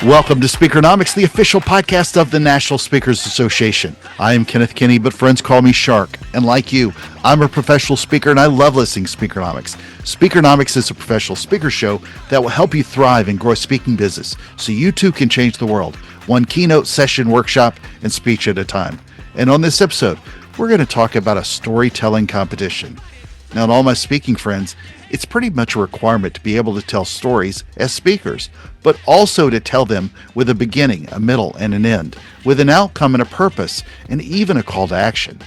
Welcome to Speakernomics, the official podcast of the National Speakers Association. I am Kenneth Kinney, but friends call me Shark. And like you, I'm a professional speaker and I love listening to Speakernomics. Speakernomics is a professional speaker show that will help you thrive and grow a speaking business so you too can change the world, one keynote, session, workshop, and speech at a time. And on this episode, we're going to talk about a storytelling competition. Now, to all my speaking friends, it's pretty much a requirement to be able to tell stories as speakers, but also to tell them with a beginning, a middle, and an end, with an outcome and a purpose, and even a call to action.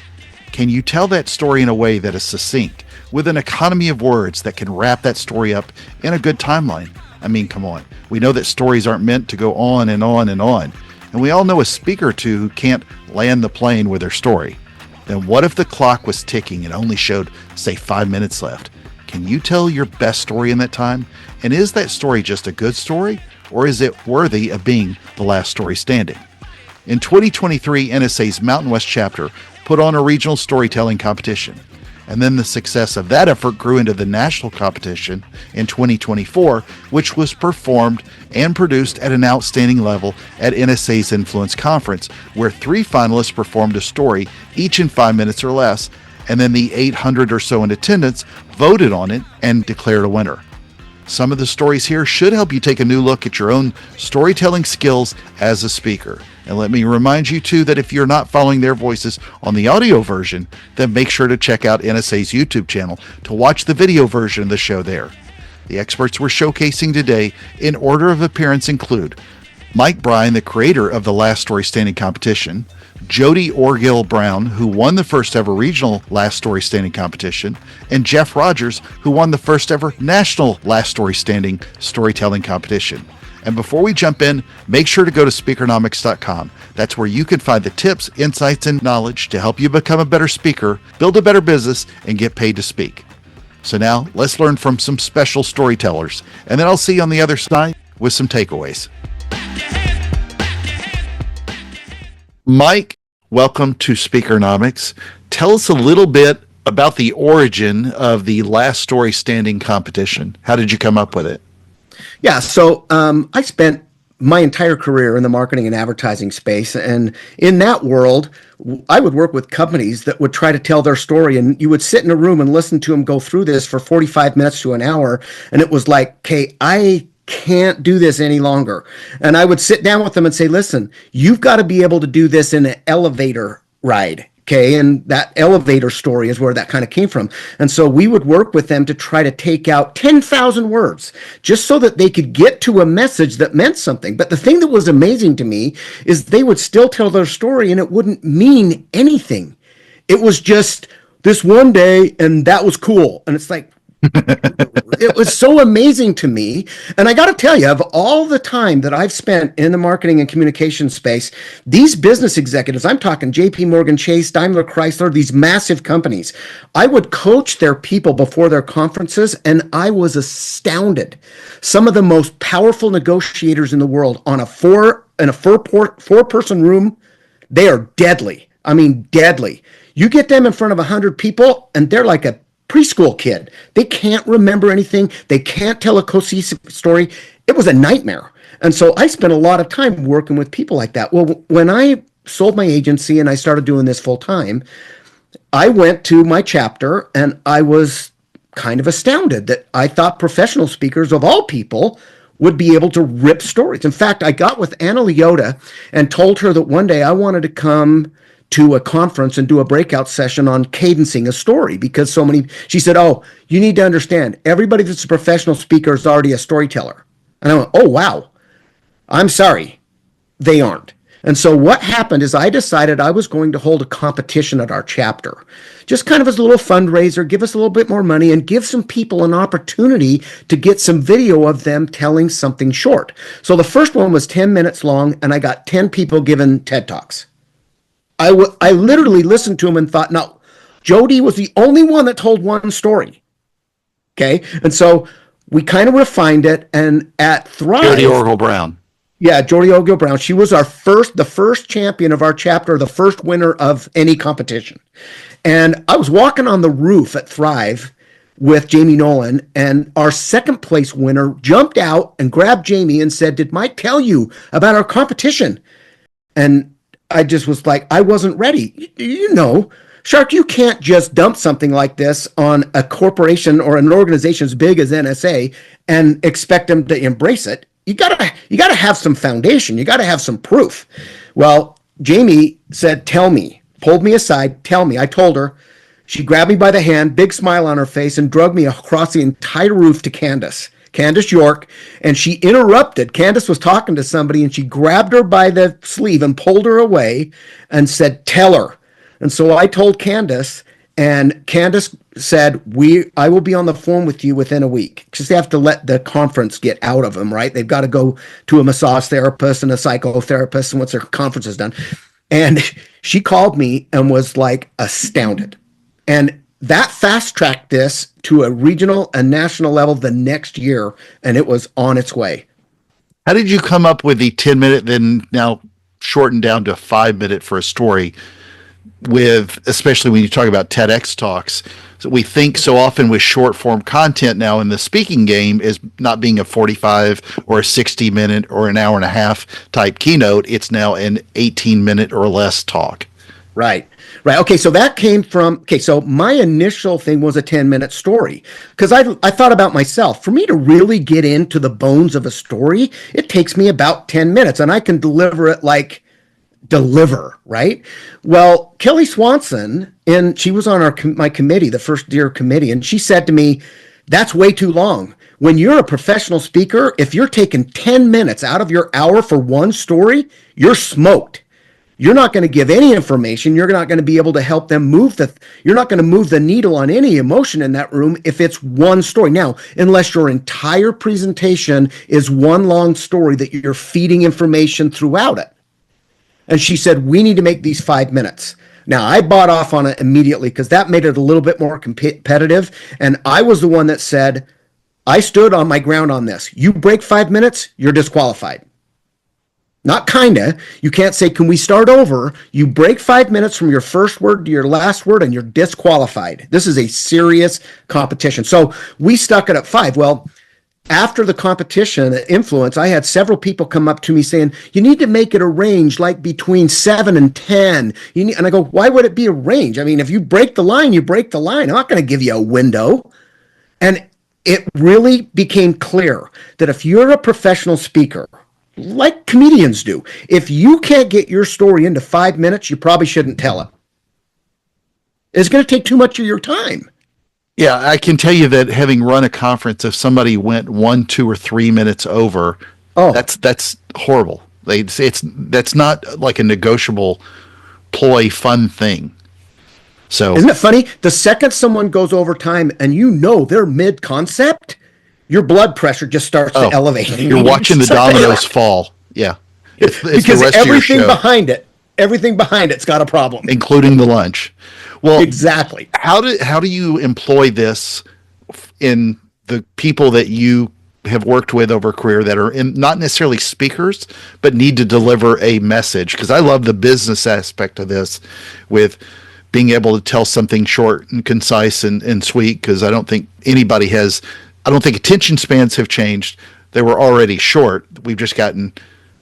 Can you tell that story in a way that is succinct, with an economy of words that can wrap that story up in a good timeline? I mean, come on. We know that stories aren't meant to go on and on and on, and we all know a speaker or two who can't land the plane with their story. Then what if the clock was ticking and only showed, say, 5 minutes left? Can you tell your best story in that time? And is that story just a good story, or is it worthy of being the last story standing? In 2023, NSA's Mountain West chapter put on a regional storytelling competition. And then the success of that effort grew into the national competition in 2024, which was performed and produced at an outstanding level at NSA's Influence Conference, where 3 finalists performed a story, each in 5 minutes or less, and then the 800 or so in attendance voted on it and declared a winner. Some of the stories here should help you take a new look at your own storytelling skills as a speaker. And let me remind you too that if you're not following their voices on the audio version, then make sure to check out NSA's YouTube channel to watch the video version of the show there. The experts we're showcasing today in order of appearance include Mike Bryan, the creator of the Last Story Standing competition, Jody Orgill Brown, who won the first ever regional Last Story Standing competition, and Jeff Rogers, who won the first ever national Last Story Standing storytelling competition. And before we jump in, make sure to go to Speakernomics.com. That's where you can find the tips, insights, and knowledge to help you become a better speaker, build a better business, and get paid to speak. So now, let's learn from some special storytellers, and then I'll see you on the other side with some takeaways. Mike, welcome to Speakernomics. Tell us a little bit about the origin of the Last Story Standing competition. How did you come up with it? Yeah, so I spent my entire career in the marketing and advertising space, and in that world, I would work with companies that would try to tell their story, and you would sit in a room and listen to them go through this for 45 minutes to an hour, and it was like, okay, I can't do this any longer. And I would sit down with them and say, listen, you've got to be able to do this in an elevator ride. Okay, and that elevator story is where that kind of came from. And so we would work with them to try to take out 10,000 words just so that they could get to a message that meant something. But the thing that was amazing to me is they would still tell their story and it wouldn't mean anything. It was just this one day and that was cool. And it's like, it was so amazing to me. And I got to tell you, of all the time that I've spent in the marketing and communication space, these business executives, I'm talking JP Morgan Chase, Daimler Chrysler, these massive companies, I would coach their people before their conferences, and I was astounded. Some of the most powerful negotiators in the world on a four-person room, they are deadly. I mean, deadly. You get them in front of 100 people, and they're like a preschool kid. They can't remember anything. They can't tell a cohesive story. It was a nightmare. And so I spent a lot of time working with people like that. Well, when I sold my agency and I started doing this full time, I went to my chapter and I was kind of astounded that I thought professional speakers of all people would be able to rip stories. In fact, I got with Anna Leota and told her that one day I wanted to come to a conference and do a breakout session on cadencing a story because she said, oh, you need to understand, everybody that's a professional speaker is already a storyteller. And I went, oh, wow, I'm sorry, they aren't. And so what happened is I decided I was going to hold a competition at our chapter, just kind of as a little fundraiser, give us a little bit more money and give some people an opportunity to get some video of them telling something short. So the first one was 10 minutes long and I got 10 people giving TED Talks. I literally listened to him and thought, no, Jody was the only one that told one story. Okay. And so we kind of refined it. And at Thrive. Jody Orgill Brown. Yeah, Jody Orgill Brown. She was the first champion of our chapter, the first winner of any competition. And I was walking on the roof at Thrive with Jamie Nolan, and our second place winner jumped out and grabbed Jamie and said, "Did Mike tell you about our competition?" And I just was like, I wasn't ready. Shark, you can't just dump something like this on a corporation or an organization as big as NSA and expect them to embrace it. You gotta have some foundation. You gotta have some proof. Well, Jamie said, "Tell me," pulled me aside, "Tell me." I told her. She grabbed me by the hand, big smile on her face, and dragged me across the entire roof to Candace York, and she interrupted. Candace was talking to somebody, and she grabbed her by the sleeve and pulled her away and said, "Tell her." And so I told Candace, and Candace said, I will be on the phone with you within a week. Because they have to let the conference get out of them, right? They've got to go to a massage therapist and a psychotherapist and once their conference is done. And she called me and was like astounded. And that fast-tracked this to a regional and national level the next year, and it was on its way. How did you come up with the 10-minute, then now shortened down to a 5-minute for a story, especially when you talk about TEDx talks? So we think so often with short-form content now in the speaking game is not being a 45 or a 60-minute or an hour and a half type keynote. It's now an 18-minute or less talk. Right. Okay, so that came from, so my initial thing was a 10-minute story because I thought about myself. For me to really get into the bones of a story, it takes me about 10 minutes and I can deliver it right? Well, Kelly Swanson, she was on my committee, the first year committee, and she said to me, "That's way too long. When you're a professional speaker, if you're taking 10 minutes out of your hour for one story, you're smoked. You're not going to give any information. You're not going to be able to help them you're not going to move the needle on any emotion in that room if it's one story. Now, unless your entire presentation is one long story that you're feeding information throughout it." And she said, "We need to make these 5 minutes." Now, I bought off on it immediately because that made it a little bit more competitive. And I was the one that said, I stood on my ground on this. You break 5 minutes, you're disqualified. Not kinda. You can't say, "Can we start over?" You break 5 minutes from your first word to your last word and you're disqualified. This is a serious competition. So we stuck it at 5. Well, after the competition influence, I had several people come up to me saying, "You need to make it a range like between 7 and 10. And I go, "Why would it be a range? I mean, if you break the line, you break the line. I'm not going to give you a window." And it really became clear that if you're a professional speaker, like comedians do, if you can't get your story into 5 minutes, you probably shouldn't tell it. It's going to take too much of your time. Yeah, I can tell you that having run a conference, if somebody went 1, 2, or 3 minutes over, that's horrible. That's not like a negotiable ploy fun thing. So isn't it funny? The second someone goes over time and they're mid-concept, your blood pressure just starts to elevate. You're watching the dominoes fall. Yeah. It's because everything behind it's got a problem. Including the lunch. Well, exactly. How do you employ this in the people that you have worked with over a career that are not necessarily speakers, but need to deliver a message? Because I love the business aspect of this with being able to tell something short and concise and sweet, because I don't think attention spans have changed. They were already short.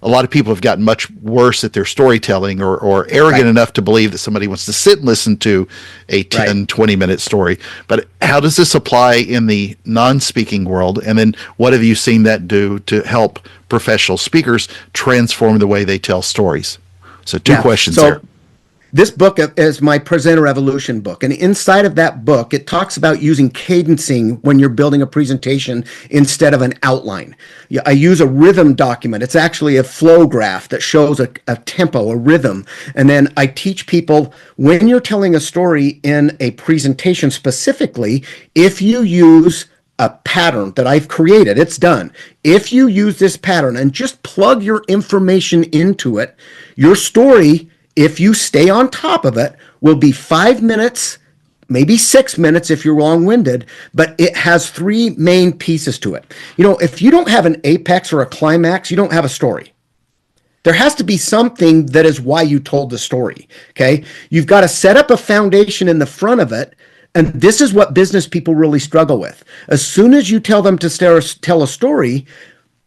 A lot of people have gotten much worse at their storytelling or arrogant enough to believe that somebody wants to sit and listen to a 10, 20-minute story. But how does this apply in the non-speaking world? And then what have you seen that do to help professional speakers transform the way they tell stories? So two questions there. This book is my Presenter Evolution book. And inside of that book, it talks about using cadencing when you're building a presentation instead of an outline. I use a rhythm document. It's actually a flow graph that shows a tempo, a rhythm. And then I teach people when you're telling a story in a presentation specifically, if you use a pattern that I've created, it's done. If you use this pattern and just plug your information into it, your story, if you stay on top of it, will be 5 minutes, maybe 6 minutes if you're long-winded, but it has 3 main pieces to it. If you don't have an apex or a climax, you don't have a story. There has to be something that is why you told the story, okay? You've got to set up a foundation in the front of it And this is what business people really struggle with. As soon as you tell them to tell a story,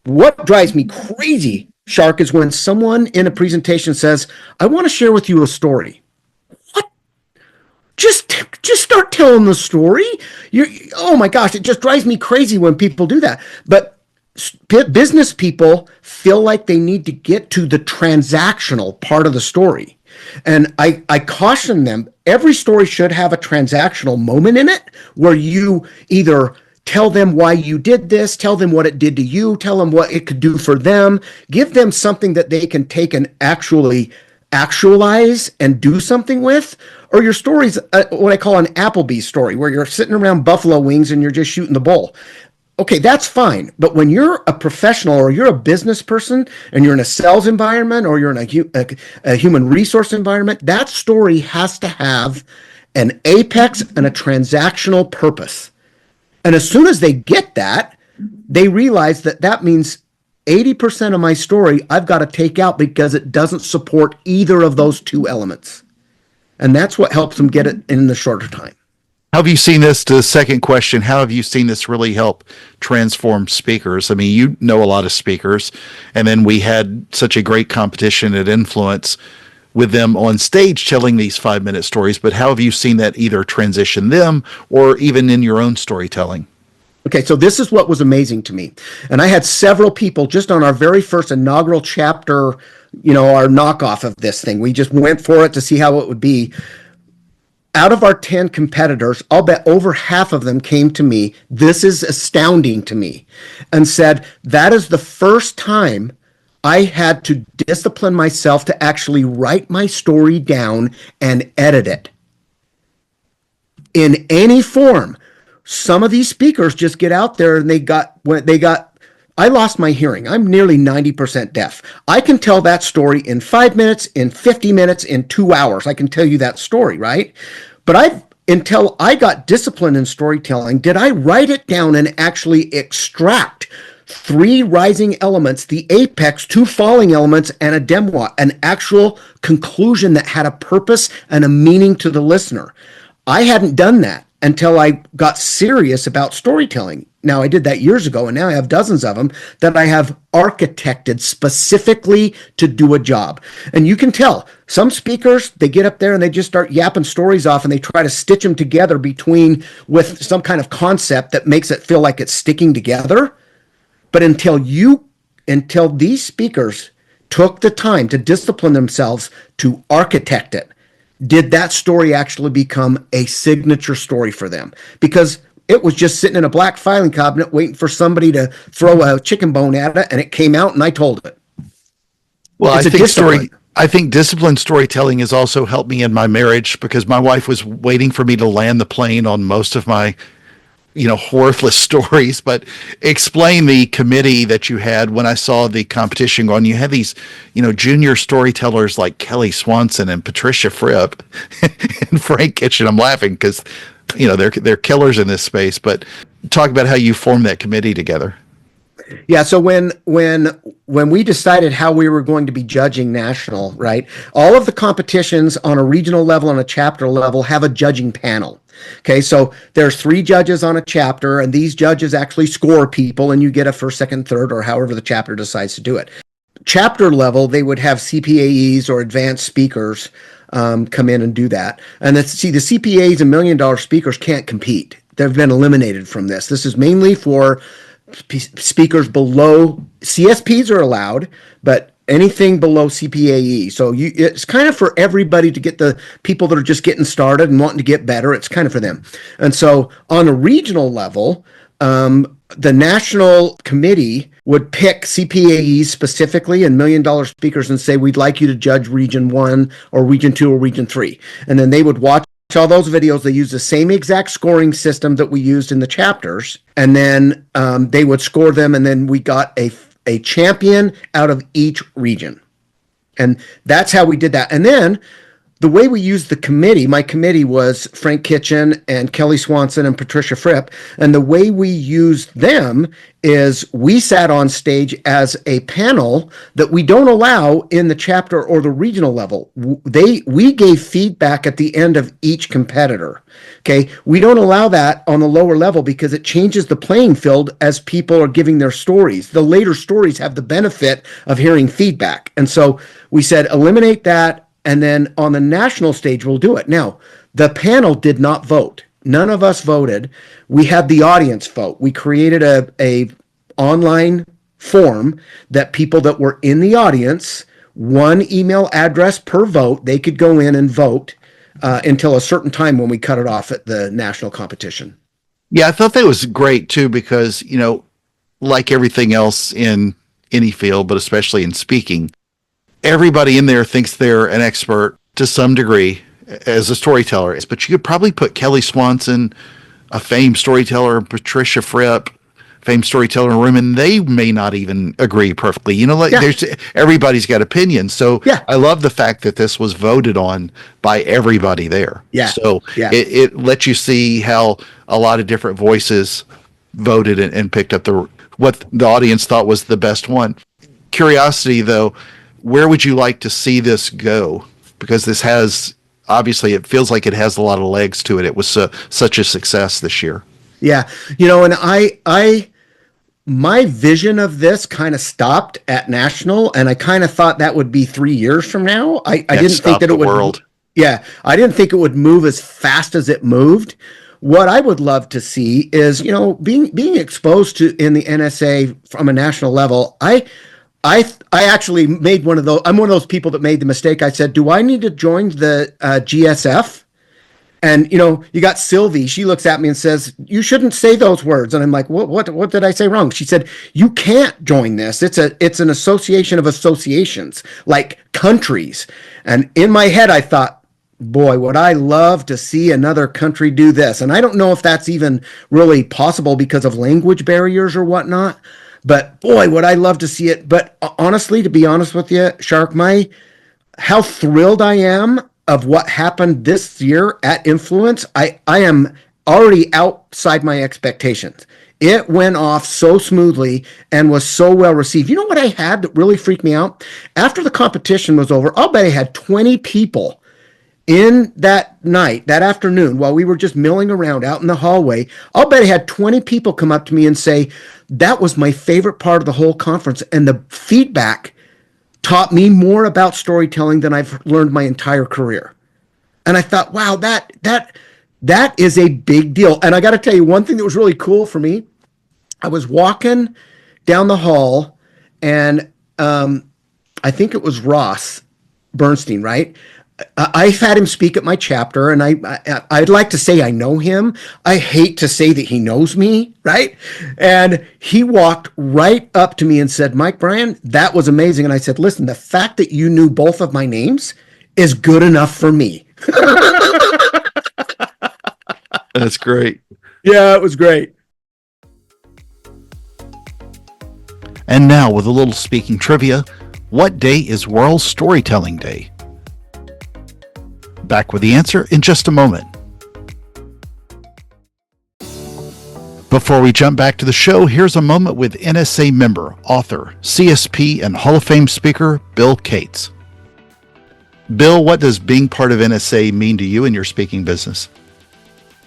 what drives me crazy, Shark, is when someone in a presentation says, I want to share with you a story. What? Just start telling the story. Oh my gosh, it just drives me crazy when people do that. But business people feel like they need to get to the transactional part of the story. And I caution them, every story should have a transactional moment in it where you either tell them why you did this, tell them what it did to you, tell them what it could do for them, give them something that they can take and actually actualize and do something with. Or your story's what I call an Applebee's story, where you're sitting around buffalo wings and you're just shooting the bull. Okay, that's fine. But when you're a professional or you're a business person and you're in a sales environment or you're in a human resource environment, that story has to have an apex and a transactional purpose. And as soon as they get that, they realize that that means 80% of my story I've got to take out because it doesn't support either of those two elements. And that's what helps them get it in the shorter time. How have you seen this, to the second question, how have you seen this really help transform speakers? I mean, you know a lot of speakers, and then we had such a great competition at Influence with them on stage telling these 5-minute stories, but how have you seen that either transition them or even in your own storytelling? Okay, so this is what was amazing to me. And I had several people just on our very first inaugural chapter, our knockoff of this thing. We just went for it to see how it would be. Out of our 10 competitors, I'll bet over half of them came to me. This is astounding to me, and said, that is the first time I had to discipline myself to actually write my story down and edit it in any form. Some of these speakers just get out there and I lost my hearing. I'm nearly 90% deaf. I can tell that story in 5 minutes, in 50 minutes, in 2 hours. I can tell you that story, right? But until I got disciplined in storytelling, did I write it down and actually extract 3 rising elements, the apex, 2 falling elements, and a demois, an actual conclusion that had a purpose and a meaning to the listener. I hadn't done that until I got serious about storytelling. Now, I did that years ago, and now I have dozens of them that I have architected specifically to do a job. And you can tell some speakers, they get up there and they just start yapping stories off and they try to stitch them together with some kind of concept that makes it feel like it's sticking together. But until these speakers took the time to discipline themselves to architect it, did that story actually become a signature story for them? Because it was just sitting in a black filing cabinet waiting for somebody to throw a chicken bone at it, and it came out and I told it. Well, I think disciplined storytelling has also helped me in my marriage, because my wife was waiting for me to land the plane on most of my worthless stories. But explain the committee that you had when I saw the competition going. You had these, junior storytellers like Kelly Swanson and Patricia Fripp and Frank Kitchen. I'm laughing because, they're killers in this space. But talk about how you formed that committee together. Yeah, so when we decided how we were going to be judging national, right? All of the competitions on a regional level and a chapter level have a judging panel. Okay, so there's 3 judges on a chapter, and these judges actually score people, and you get a first, second, third, or however the chapter decides to do it. Chapter level, they would have CPAEs or advanced speakers come in and do that. And the CPAs and $1 million speakers can't compete. They've been eliminated from this. This is mainly for speakers below. CSPs are allowed, but anything below CPAE. So it's kind of for everybody, to get the people that are just getting started and wanting to get better. It's kind of for them. And so on a regional level, the national committee would pick CPAEs specifically and $1 million speakers and say, we'd like you to judge region 1 or region 2 or region 3. And then they would watch all those videos. They use the same exact scoring system that we used in the chapters. And then they would score them. And then we got a champion out of each region. And that's how we did that. And then the way we used the committee, my committee was Frank Kitchen and Kelly Swanson and Patricia Fripp. And the way we used them is we sat on stage as a panel that we don't allow in the chapter or the regional level. We gave feedback at the end of each competitor. Okay. We don't allow that on the lower level because it changes the playing field as people are giving their stories. The later stories have the benefit of hearing feedback. And so we said, eliminate that. And then on the national stage, we'll do it. Now, the panel did not vote. None of us voted. We had the audience vote. We created a online form that people that were in the audience, one email address per vote, they could go in and vote until a certain time when we cut it off at the national competition. Yeah, I thought that was great too, because, like everything else in any field, but especially in speaking, everybody in there thinks they're an expert to some degree as a storyteller. But you could probably put Kelly Swanson, a famed storyteller, and Patricia Fripp, famed storyteller, in a room, and they may not even agree perfectly. There's everybody's got opinions. So I love the fact that this was voted on by everybody there. Yeah. So it lets you see how a lot of different voices voted and picked up what the audience thought was the best one. Curiosity, though, where would you like to see this go? Because this has, obviously, it feels like it has a lot of legs to it. It was such a success this year. Yeah. And my vision of this kind of stopped at national, and I kind of thought that would be 3 years from now. I didn't think that it would. World. Yeah. I didn't think it would move as fast as it moved. What I would love to see is, being exposed to in the NSA from a national level. I actually made one of those. I'm one of those people that made the mistake. I said, do I need to join the GSF? And, you got Sylvie. She looks at me and says, you shouldn't say those words. And I'm like, what did I say wrong? She said, you can't join this. It's an association of associations, like countries. And in my head, I thought, boy, would I love to see another country do this. And I don't know if that's even really possible because of language barriers or whatnot. But boy, would I love to see it. But honestly, to be honest with you, Shark, how thrilled I am of what happened this year at Influence. I am already outside my expectations. It went off so smoothly and was so well received. You know what I had that really freaked me out? After the competition was over, I'll bet I had 20 people in that night, that afternoon, while we were just milling around out in the hallway. I'll bet I had 20 people come up to me and say, that was my favorite part of the whole conference. And the feedback taught me more about storytelling than I've learned my entire career. And I thought, wow, that is a big deal. And I got to tell you, one thing that was really cool for me, I was walking down the hall, and I think it was Ross Bernstein, right? I've had him speak at my chapter, and I'd like to say I know him. I hate to say that he knows me, right? And he walked right up to me and said, Mike Bryan, that was amazing. And I said, listen, the fact that you knew both of my names is good enough for me. That's great. Yeah, it was great. And now, with a little speaking trivia, what day is World Storytelling Day? Back with the answer in just a moment. Before we jump back to the show, here's a moment with NSA member, author, CSP, and Hall of Fame speaker, Bill Cates. Bill, what does being part of NSA mean to you in your speaking business?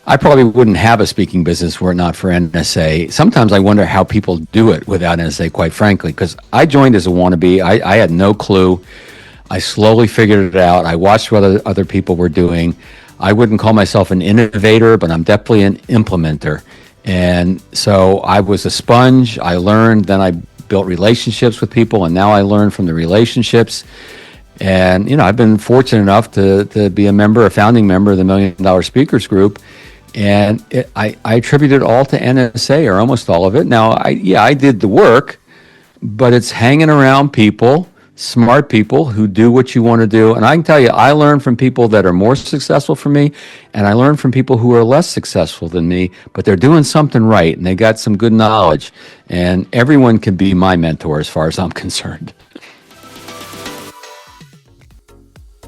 I probably wouldn't have a speaking business were it not for NSA. Sometimes I wonder how people do it without NSA, quite frankly, because I joined as a wannabe. I had no clue. I slowly figured it out. I watched what other people were doing. I wouldn't call myself an innovator, but I'm definitely an implementer. And so I was a sponge. I learned, then I built relationships with people, and now I learn from the relationships. And, I've been fortunate enough to be a founding member of the $1 Million Speakers Group. And I attribute it all to NSA, or almost all of it. Now, I did the work, but it's hanging around people, smart people who do what you want to do. And I can tell you, I learn from people that are more successful than me, and I learn from people who are less successful than me, but they're doing something right, and they got some good knowledge. And everyone can be my mentor as far as I'm concerned.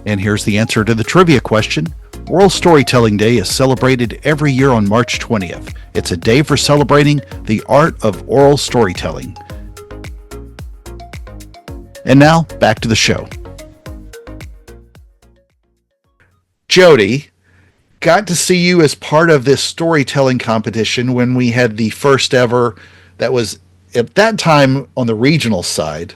And here's the answer to the trivia question. World Storytelling Day is celebrated every year on March 20th. It's a day for celebrating the art of oral storytelling. And now, back to the show. Jody, got to see you as part of this storytelling competition when we had the first ever, that was at that time on the regional side.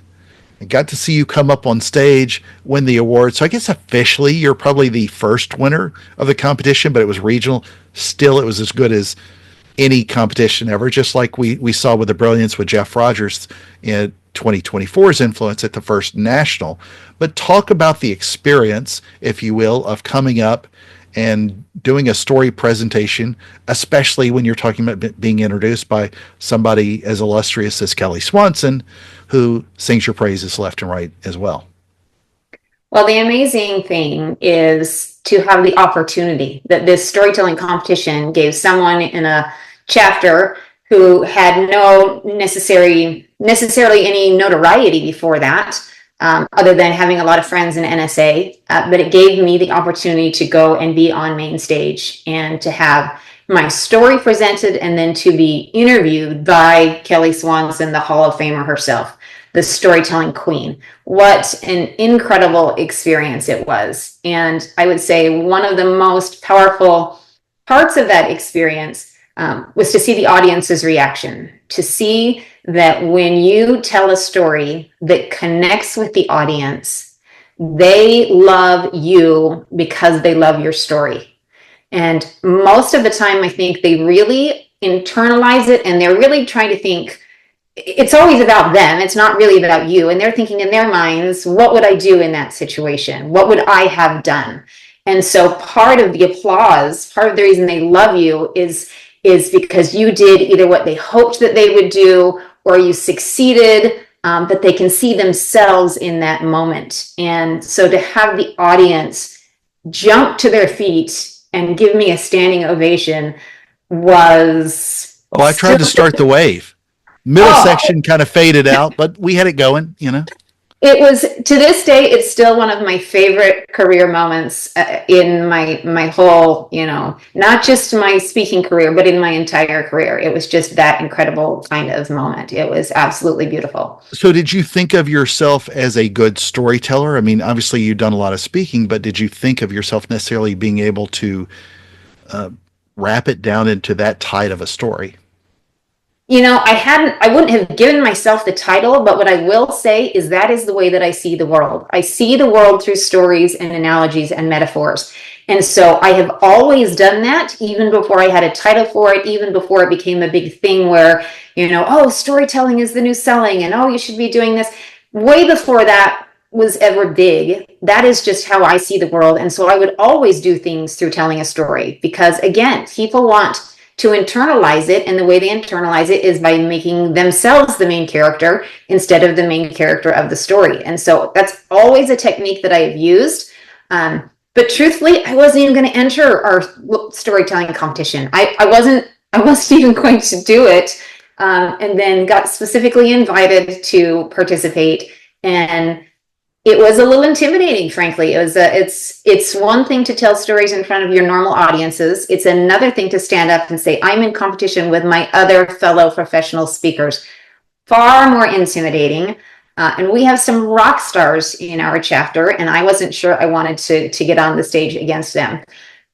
I got to see you come up on stage, win the award. So I guess officially you're probably the first winner of the competition, but it was regional. Still, it was as good as any competition ever, just like we saw with the brilliance with Jeff Rogers in 2024's influence at the first national. But talk about the experience, if you will, of coming up and doing a story presentation, especially when you're talking about being introduced by somebody as illustrious as Kelly Swanson, who sings your praises left and right as well. Well, the amazing thing is to have the opportunity that this storytelling competition gave someone in a chapter who had no necessarily any notoriety before that, other than having a lot of friends in NSA, but it gave me the opportunity to go and be on main stage and to have my story presented and then to be interviewed by Kelly Swanson, the Hall of Famer herself, the storytelling queen. What an incredible experience it was. And I would say one of the most powerful parts of that experience was to see the audience's reaction, to see that when you tell a story that connects with the audience, they love you because they love your story. And most of the time, I think they really internalize it and they're really trying to think, it's always about them. It's not really about you. And they're thinking in their minds, what would I do in that situation? What would I have done? And so part of the applause, part of the reason they love you is because you did either what they hoped that they would do or you succeeded, that they can see themselves in that moment. And so to have the audience jump to their feet and give me a standing ovation was... Oh, I tried to start the wave. Middle section kind of faded out, but we had it going, you know. It was, to this day, it's still one of my favorite career moments in my whole, not just my speaking career, but in my entire career. It was just that incredible kind of moment. It was absolutely beautiful. So did you think of yourself as a good storyteller? I mean, obviously you've done a lot of speaking, but did you think of yourself necessarily being able to wrap it down into that tight of a story? I wouldn't have given myself the title, but what I will say is that is the way that I see the world. I see the world through stories and analogies and metaphors. And so I have always done that, even before I had a title for it, even before it became a big thing where, storytelling is the new selling and, you should be doing this. Way before that was ever big. That is just how I see the world. And so I would always do things through telling a story because, again, people want to internalize it, and the way they internalize it is by making themselves the main character instead of the main character of the story. And so that's always a technique that I have used. But truthfully, I wasn't even going to enter our storytelling competition. I wasn't even going to do it, and then got specifically invited to participate. And it was a little intimidating, frankly. It's one thing to tell stories in front of your normal audiences. It's another thing to stand up and say, I'm in competition with my other fellow professional speakers. Far more intimidating. And we have some rock stars in our chapter, and I wasn't sure I wanted to get on the stage against them.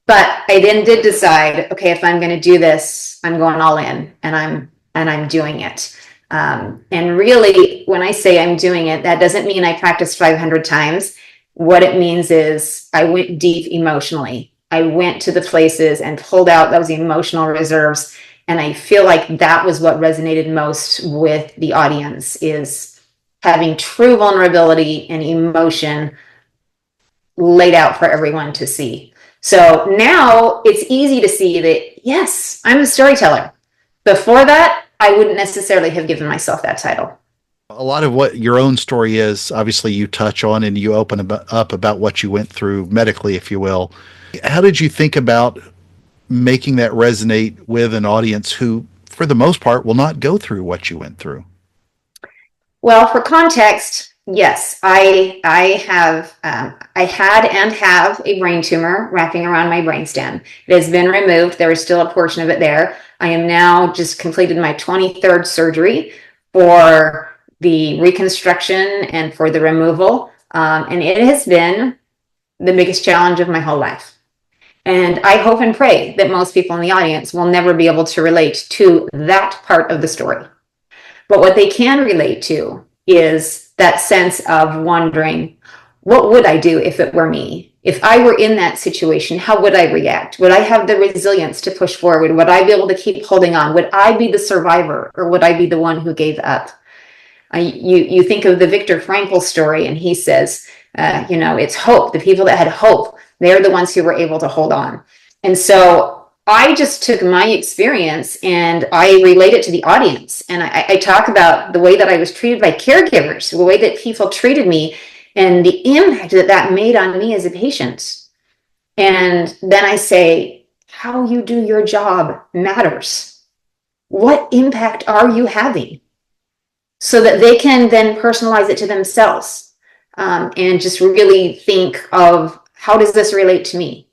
But I then did decide, okay, if I'm going to do this, I'm going all in, and I'm doing it. And really, when I say I'm doing it, that doesn't mean I practiced 500 times. What it means is I went deep emotionally. I went to the places and pulled out those emotional reserves. And I feel like that was what resonated most with the audience, is having true vulnerability and emotion laid out for everyone to see. So now it's easy to see that, yes, I'm a storyteller. Before that, I wouldn't necessarily have given myself that title. A lot of what your own story is, obviously you touch on and you open up about what you went through medically, if you will. How did you think about making that resonate with an audience who, for the most part, will not go through what you went through? Well, for context, Yes, I had and have a brain tumor wrapping around my brainstem. It has been removed. There is still a portion of it there. I am now just completed my 23rd surgery for the reconstruction and for the removal. And it has been the biggest challenge of my whole life. And I hope and pray that most people in the audience will never be able to relate to that part of the story. But what they can relate to is that sense of wondering, what would I do if it were me? If I were in that situation, how would I react? Would I have the resilience to push forward? Would I be able to keep holding on? Would I be the survivor, or would I be the one who gave up? You think of the Viktor Frankl story, and he says, it's hope. The people that had hope, they're the ones who were able to hold on. And so I just took my experience and I relate it to the audience. And I talk about the way that I was treated by caregivers, the way that people treated me, and the impact that that made on me as a patient. And then I say, how you do your job matters. What impact are you having? So that they can then personalize it to themselves, and just really think of, how does this relate to me?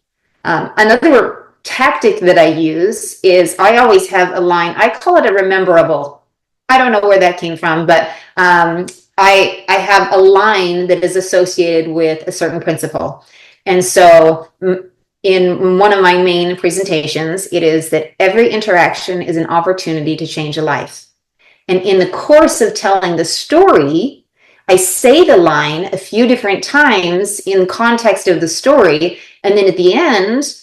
Another tactic that I use is I always have a line. I call it a rememberable. I don't know where that came from, but I have a line that is associated with a certain principle. And so in one of my main presentations, it is that every interaction is an opportunity to change a life. And in the course of telling the story, I say the line a few different times in context of the story. And then at the end,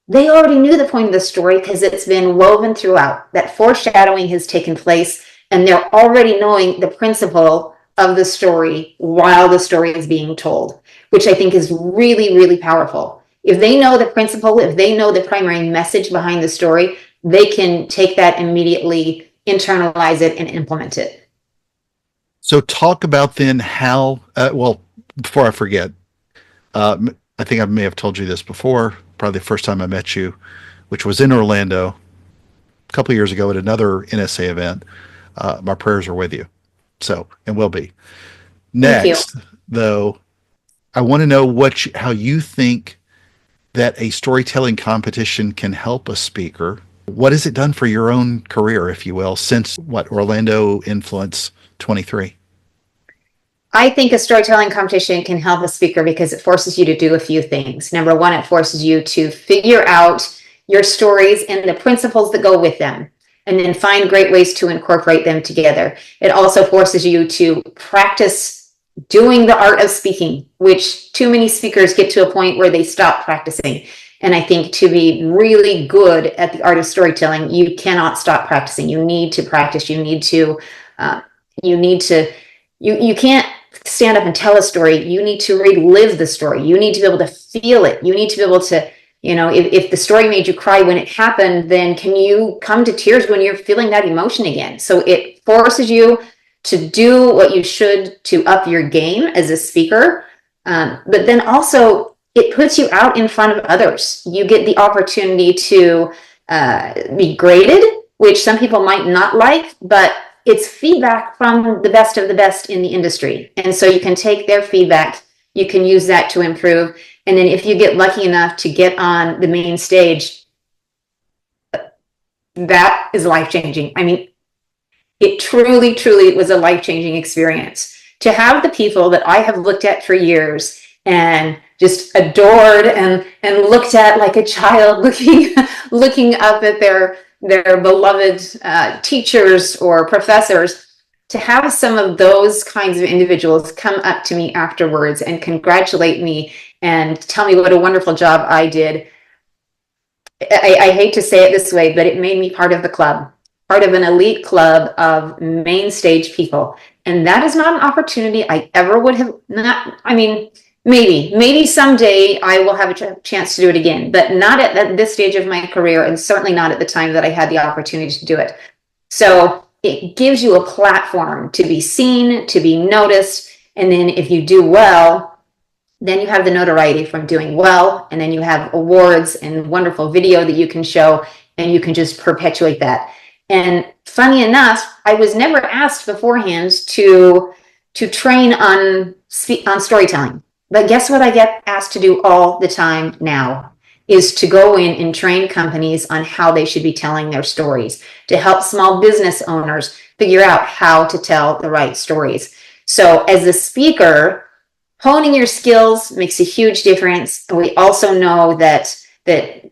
they already knew the point of the story because it's been woven throughout. That foreshadowing has taken place, and they're already knowing the principle of the story while the story is being told, which I think is really, really powerful. If they know the principle, if they know the primary message behind the story, they can take that immediately, internalize it, and implement it. So talk about then how, before I forget, I think I may have told you this before, probably the first time I met you, which was in Orlando a couple of years ago at another NSA event. My prayers are with you. So, and will be. Next, though, I want to know how you think that a storytelling competition can help a speaker. What has it done for your own career, if you will, since Orlando Influence 23? I think a storytelling competition can help a speaker because it forces you to do a few things. Number one, it forces you to figure out your stories and the principles that go with them, and then find great ways to incorporate them together. It also forces you to practice doing the art of speaking, which too many speakers get to a point where they stop practicing. And I think to be really good at the art of storytelling, you cannot stop practicing. You need to practice. You can't stand up and tell a story. You need to relive the story. You need to be able to feel it. You need to be able to, if the story made you cry when it happened, then can you come to tears when you're feeling that emotion again? So it forces you to do what you should to up your game as a speaker. But then also it puts you out in front of others. You get the opportunity to be graded, which some people might not like, but it's feedback from the best of the best in the industry. And so you can take their feedback, you can use that to improve. And then if you get lucky enough to get on the main stage, that is life-changing. I mean, it truly, truly was a life-changing experience. To have the people that I have looked at for years and just adored and looked at like a child looking up at their beloved teachers or professors, to have some of those kinds of individuals come up to me afterwards and congratulate me and tell me what a wonderful job I did. I hate to say it this way, but it made me part of the club, part of an elite club of main stage people. And that is not an opportunity I ever would have maybe someday I will have a chance to do it again, but not at this stage of my career, and certainly not at the time that I had the opportunity to do it. So it gives you a platform to be seen, to be noticed. And then if you do well, then you have the notoriety from doing well. And then you have awards and wonderful video that you can show, and you can just perpetuate that. And funny enough, I was never asked beforehand to to train on storytelling. But guess what I get asked to do all the time now is to go in and train companies on how they should be telling their stories, to help small business owners figure out how to tell the right stories. So as a speaker, honing your skills makes a huge difference. And we also know that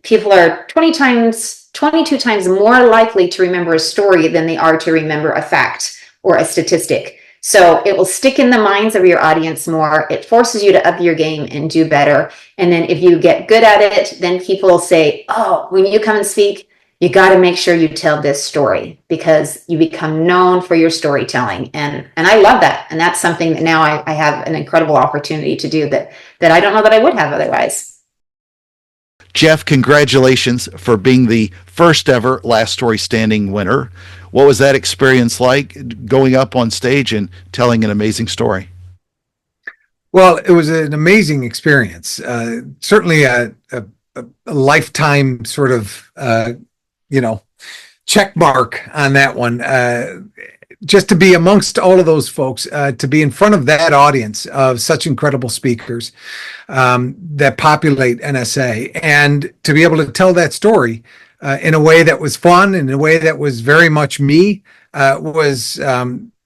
people are 22 times more likely to remember a story than they are to remember a fact or a statistic. So it will stick in the minds of your audience more. It forces you to up your game and do better. And then if you get good at it, then people will say, oh, when you come and speak, you got to make sure you tell this story, because you become known for your storytelling. And I love that. And that's something that now I have an incredible opportunity to do that I don't know that I would have otherwise. Jeff, congratulations for being the first ever Last Story Standing winner. What was that experience like, going up on stage and telling an amazing story? Well, it was an amazing experience. Certainly a lifetime sort of, check mark on that one. Just to be amongst all of those folks, to be in front of that audience of such incredible speakers that populate NSA, and to be able to tell that story in a way that was fun, in a way that was very much me, was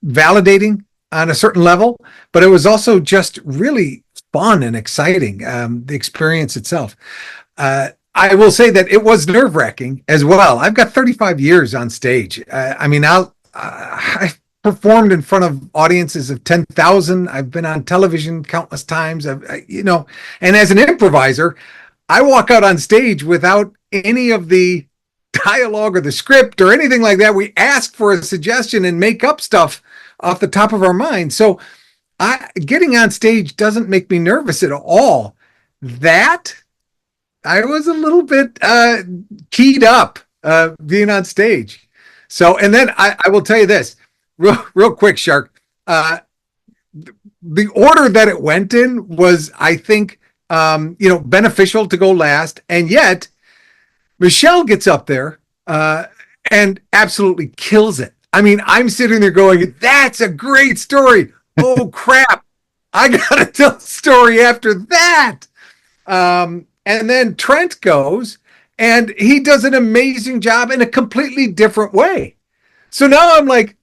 validating on a certain level, but it was also just really fun and exciting, the experience itself. I will say that it was nerve-wracking as well. I've got 35 years on stage. I performed in front of audiences of 10,000. I've been on television countless times. And as an improviser, I walk out on stage without any of the dialogue or the script or anything like that. We ask for a suggestion and make up stuff off the top of our mind. So getting on stage doesn't make me nervous at all. That I was a little bit keyed up being on stage. So, and then I will tell you this real quick, Shark. The order that it went in was, I think, beneficial to go last. And yet Michelle gets up there and absolutely kills it. I mean, I'm sitting there going, that's a great story. Oh, crap. I got to tell a story after that. And then Trent goes, and he does an amazing job in a completely different way. So now I'm like,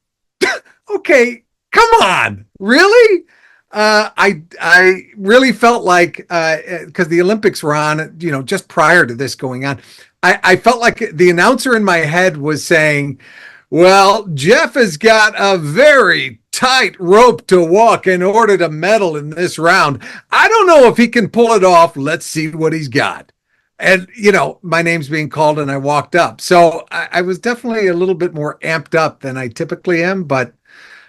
okay, come on, really? I really felt like, because the Olympics were on, just prior to this going on, I felt like the announcer in my head was saying, well, Jeff has got a very tight rope to walk in order to medal in this round. I don't know if he can pull it off. Let's see what he's got. And, my name's being called and I walked up. So I was definitely a little bit more amped up than I typically am, but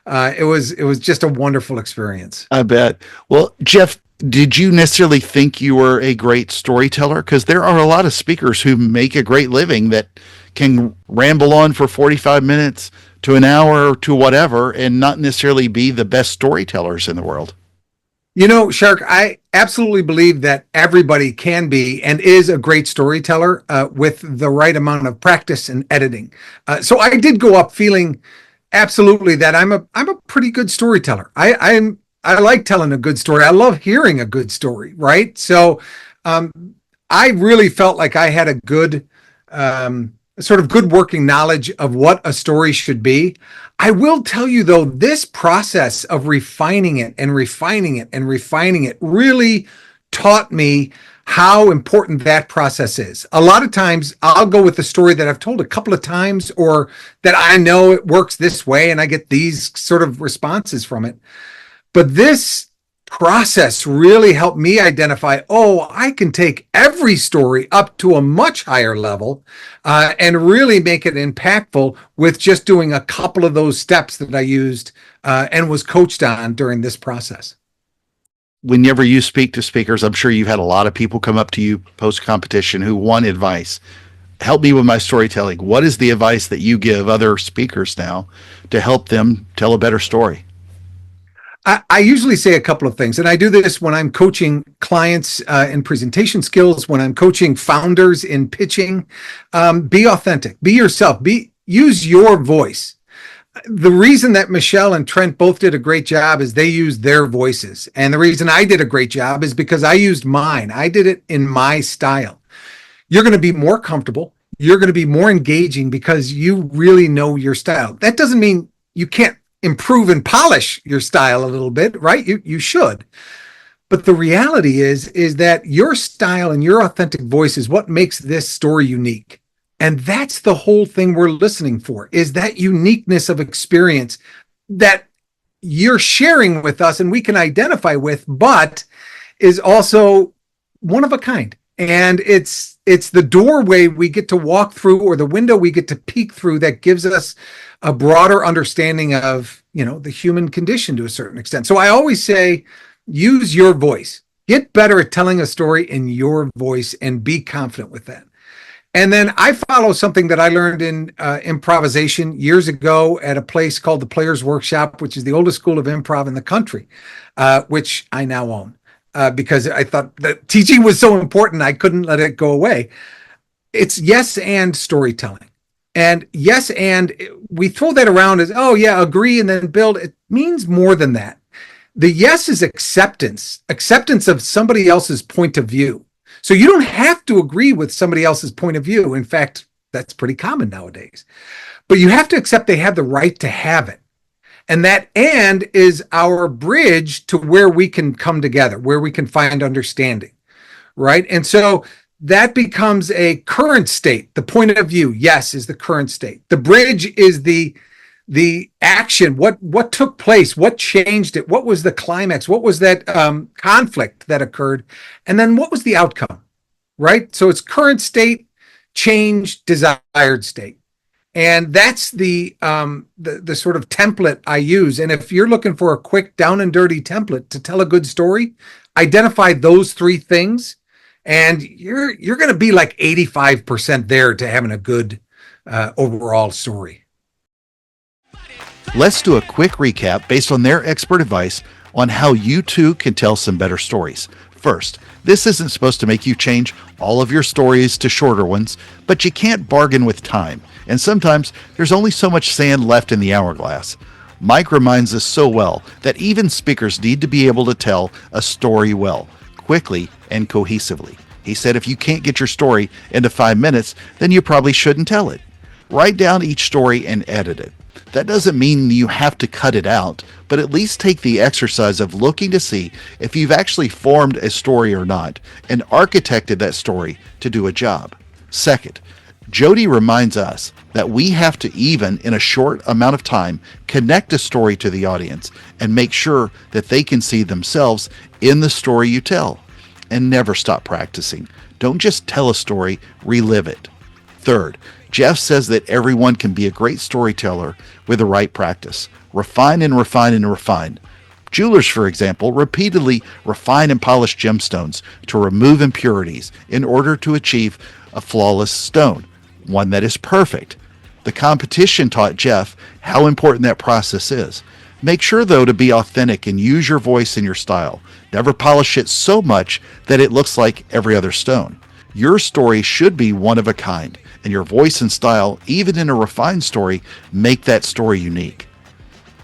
it was just a wonderful experience. I bet. Well, Jeff, did you necessarily think you were a great storyteller? Because there are a lot of speakers who make a great living that can ramble on for 45 minutes to an hour or to whatever and not necessarily be the best storytellers in the world. Shark, I absolutely believe that everybody can be and is a great storyteller with the right amount of practice and editing. So I did go up feeling absolutely that I'm a pretty good storyteller. I like telling a good story. I love hearing a good story, right? So I really felt like I had a good sort of good working knowledge of what a story should be. I will tell you, though, this process of refining it and refining it and refining it really taught me how important that process is. A lot of times I'll go with the story that I've told a couple of times, or that I know it works this way and I get these sort of responses from it. But this process really helped me identify, I can take every story up to a much higher level and really make it impactful with just doing a couple of those steps that I used and was coached on during this process. Whenever you speak to speakers, I'm sure you've had a lot of people come up to you post-competition who want advice. Help me with my storytelling. What is the advice that you give other speakers now to help them tell a better story? I usually say a couple of things, and I do this when I'm coaching clients in presentation skills, when I'm coaching founders in pitching. Be authentic, be yourself, use your voice. the reason that Michelle and Trent both did a great job is they used their voices. And the reason I did a great job is because I used mine. I did it in my style. You're going to be more comfortable. You're going to be more engaging because you really know your style. That doesn't mean you can't improve and polish your style a little bit, right? You should. But the reality is that your style and your authentic voice is what makes this story unique. And that's the whole thing we're listening for, is that uniqueness of experience that you're sharing with us and we can identify with, but is also one of a kind. And it's the doorway we get to walk through, or the window we get to peek through, that gives us a broader understanding of, the human condition to a certain extent. So I always say, use your voice. Get better at telling a story in your voice and be confident with that. And then I follow something that I learned in improvisation years ago at a place called the Players Workshop, which is the oldest school of improv in the country, which I now own because I thought that teaching was so important, I couldn't let it go away. It's yes and storytelling. And yes and, we throw that around as, oh yeah, agree and then build. It means more than that. The yes is acceptance of somebody else's point of view. So you don't have to agree with somebody else's point of view. In fact, that's pretty common nowadays. But you have to accept they have the right to have it. And that and is our bridge to where we can come together, where we can find understanding, right? And so that becomes a current state. The point of view, yes, is the current state. The bridge is the action, what took place, what changed it, what was the climax, what was that conflict that occurred, and then what was the outcome, right? So it's current state, change, desired state. And that's the sort of template I use. And if you're looking for a quick down and dirty template to tell a good story, identify those three things, and you're going to be like 85% there to having a good overall story. Let's do a quick recap based on their expert advice on how you too can tell some better stories. First, this isn't supposed to make you change all of your stories to shorter ones, but you can't bargain with time. And sometimes there's only so much sand left in the hourglass. Mike reminds us so well that even speakers need to be able to tell a story well, quickly and cohesively. He said if you can't get your story into 5 minutes, then you probably shouldn't tell it. Write down each story and edit it. That doesn't mean you have to cut it out, but at least take the exercise of looking to see if you've actually formed a story or not, and architected that story to do a job. Second, Jody reminds us that we have to, even in a short amount of time, connect a story to the audience and make sure that they can see themselves in the story you tell. And never stop practicing. Don't just tell a story, relive it. Third, Jeff says that everyone can be a great storyteller with the right practice. Refine and refine and refine. Jewelers, for example, repeatedly refine and polish gemstones to remove impurities in order to achieve a flawless stone, one that is perfect. The competition taught Jeff how important that process is. Make sure, though, to be authentic and use your voice and your style. Never polish it so much that it looks like every other stone. Your story should be one of a kind, and your voice and style, even in a refined story, make that story unique.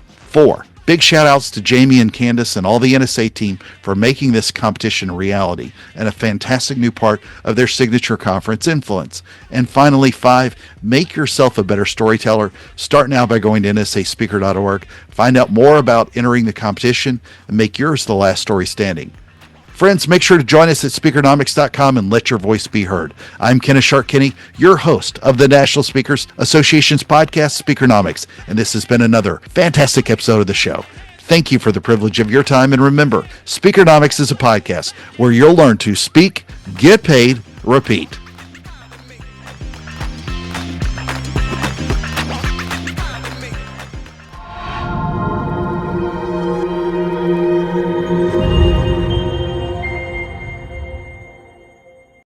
4. Big shout outs to Jamie and Candace and all the NSA team for making this competition a reality and a fantastic new part of their signature conference, Influence. And finally, 5, make yourself a better storyteller. Start now by going to nsaspeaker.org. Find out more about entering the competition and make yours the last story standing. Friends, make sure to join us at Speakernomics.com and let your voice be heard. I'm Kenneth Kinney, your host of the National Speakers Association's podcast, Speakernomics, and this has been another fantastic episode of the show. Thank you for the privilege of your time, and remember, Speakernomics is a podcast where you'll learn to speak, get paid, repeat.